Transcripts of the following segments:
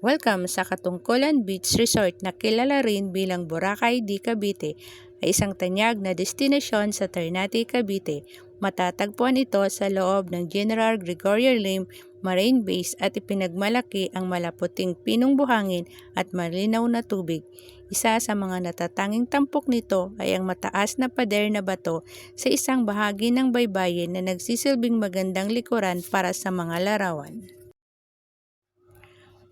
Welcome sa Katungkulan Beach Resort na kilala rin bilang Boracay de Cavite ay isang tanyag na destinasyon sa Ternate, Cavite. Matatagpuan ito sa loob ng General Gregorio Lim Marine Base at ipinagmalaki ang malaputing pinong buhangin at malinaw na tubig. Isa sa mga natatanging tampok nito ay ang mataas na pader na bato sa isang bahagi ng baybayin na nagsisilbing magandang likuran para sa mga larawan.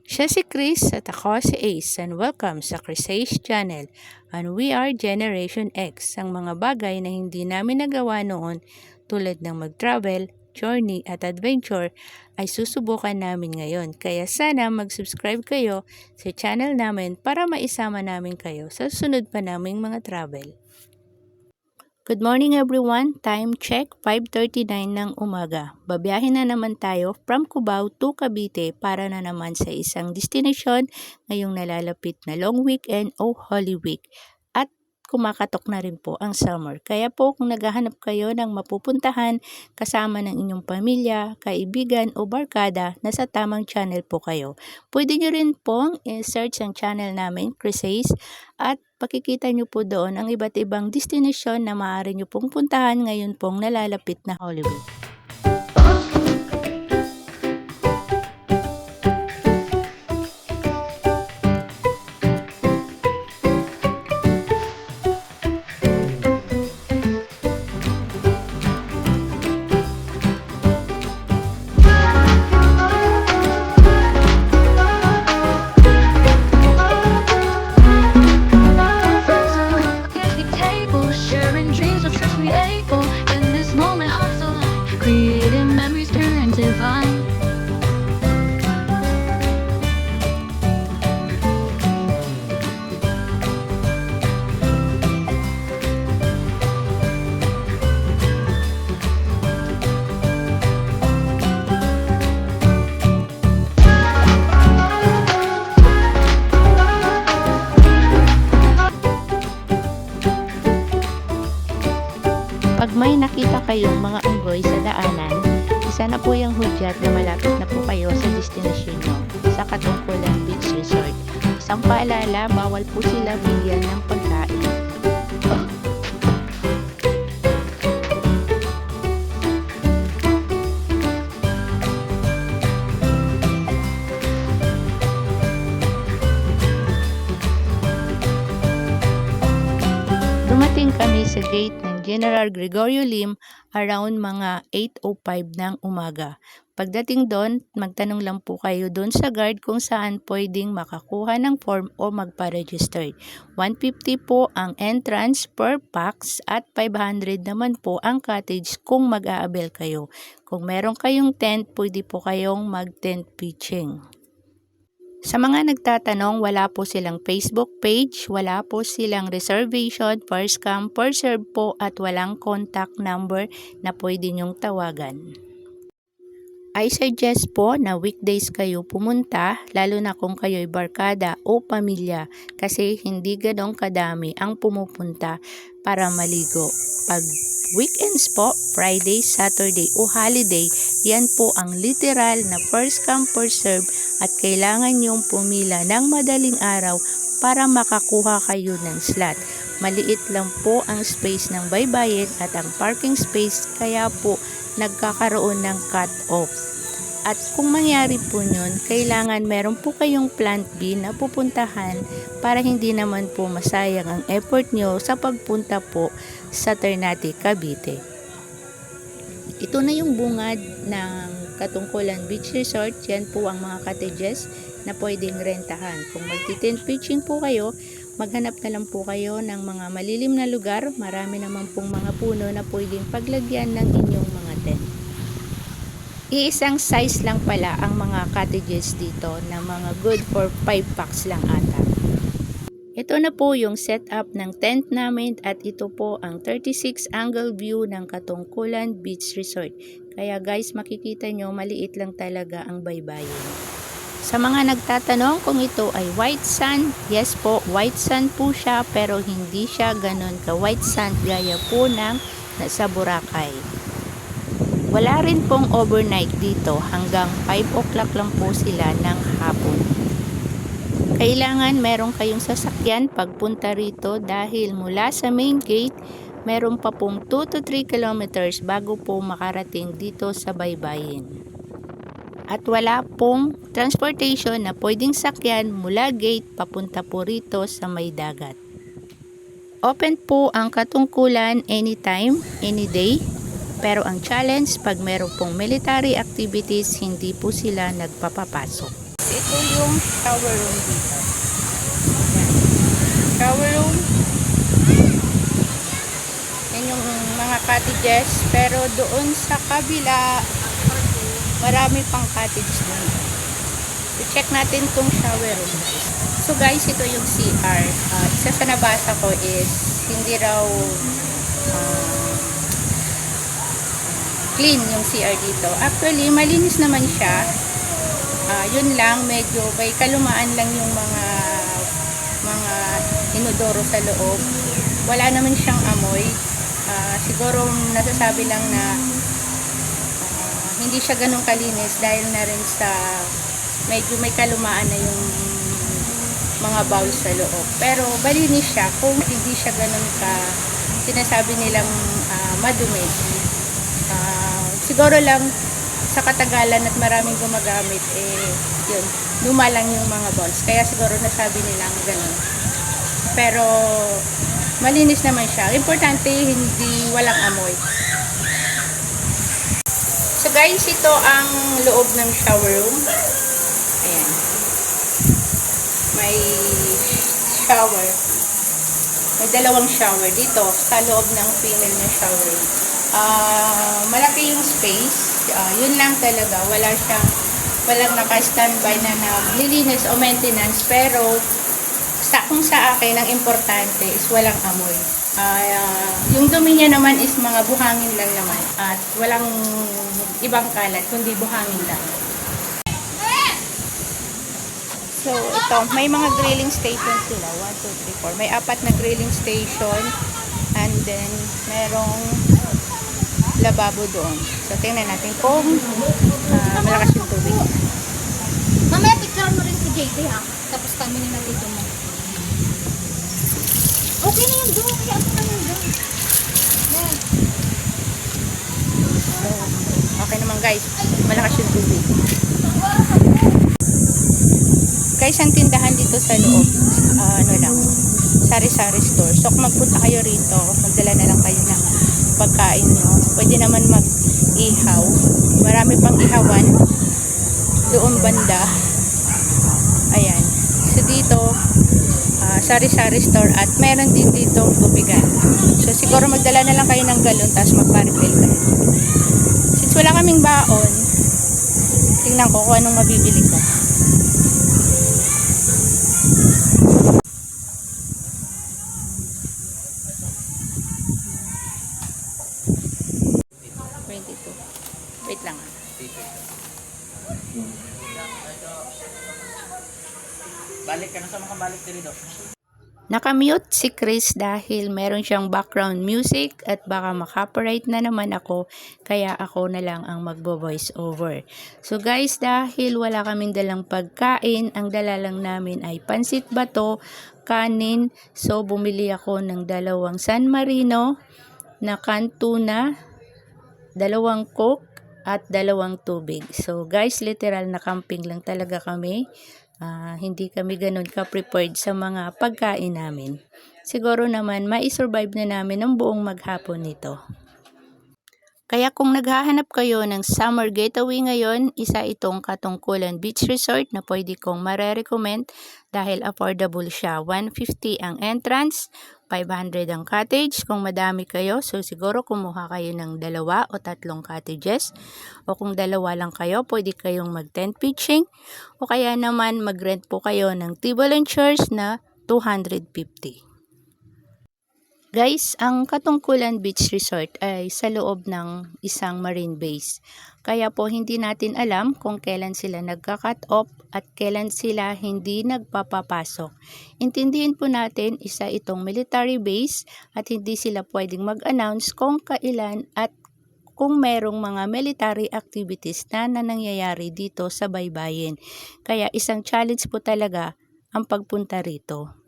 Siya si Chris at ako si Ace and welcome sa Chris Ace Channel and we are Generation X, ang mga bagay na hindi namin nagawa noon tulad ng mag-travel, journey at adventure ay susubukan namin ngayon. Kaya sana mag-subscribe kayo sa channel namin para maisama namin kayo sa sunod pa naming mga travel. Good morning everyone, time check 5:39 ng umaga. Babiyahin na naman tayo from Cubao to Cavite para na naman sa isang destinasyon ngayong nalalapit na long weekend o Holy Week. At kumakatok na rin po ang summer. Kaya po kung naghahanap kayo ng mapupuntahan kasama ng inyong pamilya, kaibigan o barkada, nasa tamang channel po kayo. Pwede nyo rin pong i-search ang channel namin, Chris Ace, at pakikita nyo po doon ang iba't ibang destinasyon na maaari nyo pong puntahan ngayon pong nalalapit na Holy Week. Pag may nakita kayong mga unggoy sa daanan, isa na po yung hudyat na malapit na po kayo sa destinasyon nyo, sa Katungkulan Beach Resort. Isang paalala, bawal po sila bigyan ng pagkain. Dumating kami sa gate ng General Gregorio Lim around mga 8:05 ng umaga. Pagdating doon, magtanong lang po kayo doon sa guard kung saan pwedeng makakuha ng form o magpa-register. 150 po ang entrance per pax at 500 naman po ang cottage kung mag-aabel kayo. Kung meron kayong tent, pwede po kayong mag-tent pitching. Sa mga nagtatanong, wala po silang Facebook page, wala po silang reservation, first come, first serve po at walang contact number na pwede nyong tawagan. I suggest po na weekdays kayo pumunta, lalo na kung kayo'y barkada o pamilya kasi hindi ganong kadami ang pumupunta para maligo. Pag weekends po, Friday, Saturday o holiday, yan po ang literal na first come first serve at kailangan nyong pumila ng madaling araw para makakuha kayo ng slot. Maliit lang po ang space ng baybayin at ang parking space kaya po nagkakaroon ng cut-off. At kung mangyari po yun, kailangan meron po kayong plan B na pupuntahan para hindi naman po masayang ang effort nyo sa pagpunta po sa Ternate, Cavite. Ito na yung bungad ng Katungkulan Beach Resort. Yan po ang mga cottages na pwedeng rentahan. Kung magti-tent pitching po kayo, maghanap na lang po kayo ng mga malilim na lugar. Marami naman pong mga puno na pwedeng paglagyan ng inyong mga tent. Iisang size lang pala ang mga cottages dito na mga good for 5 packs lang ata. Ito na po yung setup ng tent namin at ito po ang 36 angle view ng Katungkulan Beach Resort. Kaya guys, makikita nyo maliit lang talaga ang baybayin. Sa mga nagtatanong kung ito ay white sand, yes po, white sand po siya pero hindi siya ganon ka white sand gaya po ng nasa Boracay. Wala rin pong overnight dito, hanggang 5 o'clock lang po sila ng hapon. Kailangan meron kayong sasakyan pagpunta rito dahil mula sa main gate, meron pa pong 2 to 3 kilometers bago po makarating dito sa baybayin. At wala pong transportation na pwedeng sakyan mula gate papunta po rito sa may dagat. Open po ang Katungkulan anytime, any day. Pero ang challenge, pag meron pong military activities, hindi po sila nagpapapasok. Ito yung shower room dito. Shower room. Yan yung mga cottages. Pero doon sa kabila, marami pang cottage doon. I-check natin tong shower room, guys. So guys, ito yung CR. Isa sa nabasa ko is hindi raw clean yung CR dito. Actually, malinis naman siya. Yun lang, medyo may kalumaan lang yung mga inodoro sa loob. Wala naman siyang amoy. Siguro nasasabi lang na hindi siya ganun kalinis dahil na rin sa medyo may kalumaan na yung mga bowls sa loob. Pero malinis siya kung hindi siya ganun ka sinasabi nilang madumi. Siguro lang sa katagalan at maraming gumagamit, yun, luma lang yung mga balls. Kaya siguro nasabi nilang ganun. Pero, malinis naman siya. Importante, hindi walang amoy. So guys, ito ang loob ng shower room. Ayan. May shower. May dalawang shower dito sa loob ng female na shower room. Malaki yung space. Yun lang talaga, walang naka-standby na naglilinis o maintenance, pero kung sa akin ang importante is walang amoy. Yung dumi niya naman is mga buhangin lang naman at walang ibang kalat kundi buhangin lang. So ito, may mga grilling stations sila, 1, 2, 3, 4. May 4 na grilling station and then merong lababo doon. So, tingnan natin kung malakas yung tubig. Mamaya picture mo rin si JT ha. Tapos kami ni natito mo. Okay na yun doon. Kaya ako na yun doon. So, okay naman guys. Malakas yung tubig. Guys, ang tindahan dito sa loob, sari-sari store. So, kung magpunta kayo rito, magdala na lang kayo ng pagkain nyo. Pwede naman mag-ihaw. Marami pang ihawan doon banda. Ayan. So dito, sari-sari store at meron din dito tubigan. So siguro magdala na lang kayo ng galon tapos magpa-refill kayo. Since wala kaming baon, tingnan ko kung anong mabibili ko. Wait lang. Balik ka na sa mga balik dito. Nakamute si Chris dahil meron siyang background music at baka makopyright na naman ako, kaya ako na lang ang magbo-voice over. So guys, dahil wala kaming dalang pagkain, ang dala lang namin ay pansit bato, kanin. So bumili ako ng 2 San Marino na canned tuna, 2 Coke at 2 tubig. So guys, literal na camping lang talaga kami. Hindi kami ganun ka-prepared sa mga pagkain namin. Siguro naman mai-survive na namin ang buong maghapon nito. Kaya kung naghahanap kayo ng summer getaway ngayon, isa itong Katungkulan Beach Resort na pwede kong mare-recommend dahil affordable siya. 150 ang entrance, 500 ang cottage. Kung madami kayo, so siguro kumuha kayo ng 2 o 3 cottages. O kung 2 lang kayo, pwede kayong mag-tent pitching. O kaya naman mag-rent po kayo ng table and chairs na 250. Guys, ang Katungkulan Beach Resort ay sa loob ng isang marine base. Kaya po hindi natin alam kung kailan sila nagka-cut off at kailan sila hindi nagpapapasok. Intindihin po natin, isa itong military base at hindi sila pwedeng mag-announce kung kailan at kung merong mga military activities na nangyayari dito sa baybayin. Kaya isang challenge po talaga ang pagpunta rito.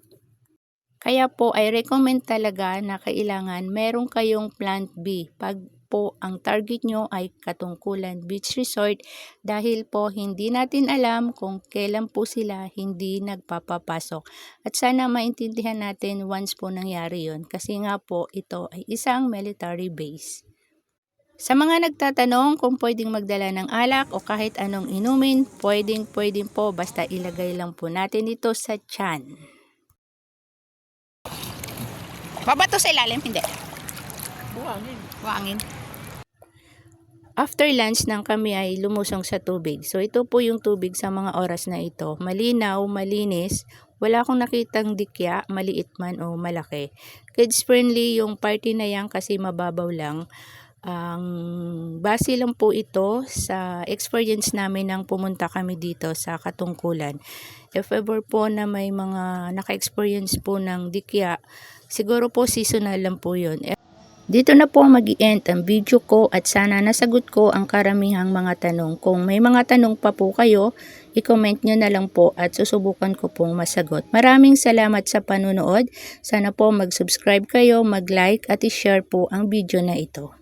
Kaya po ay recommend talaga na kailangan meron kayong plan B pag po ang target nyo ay Katungkulan Beach Resort dahil po hindi natin alam kung kailan po sila hindi nagpapapasok. At sana maintindihan natin once po nangyari yun kasi nga po ito ay isang military base. Sa mga nagtatanong kung pwedeng magdala ng alak o kahit anong inumin, pwedeng po basta ilagay lang po natin ito sa tiyan. Babato sa ilalim, hindi. Buhangin. After lunch nang kami ay lumusong sa tubig. So ito po yung tubig sa mga oras na ito. Malinaw, malinis. Wala akong nakitang dikya, maliit man o malaki. Kids friendly yung party na yan kasi mababaw lang. Ang base lang po ito sa experience namin nang pumunta kami dito sa Katungkulan. If ever po na may mga naka-experience po ng dikya, siguro po seasonal lang po yun. Dito na po mag-i-end ang video ko at sana nasagot ko ang karamihang mga tanong. Kung may mga tanong pa po kayo, i-comment nyo na lang po at susubukan ko pong masagot. Maraming salamat sa panunood. Sana po mag-subscribe kayo, mag-like at i-share po ang video na ito.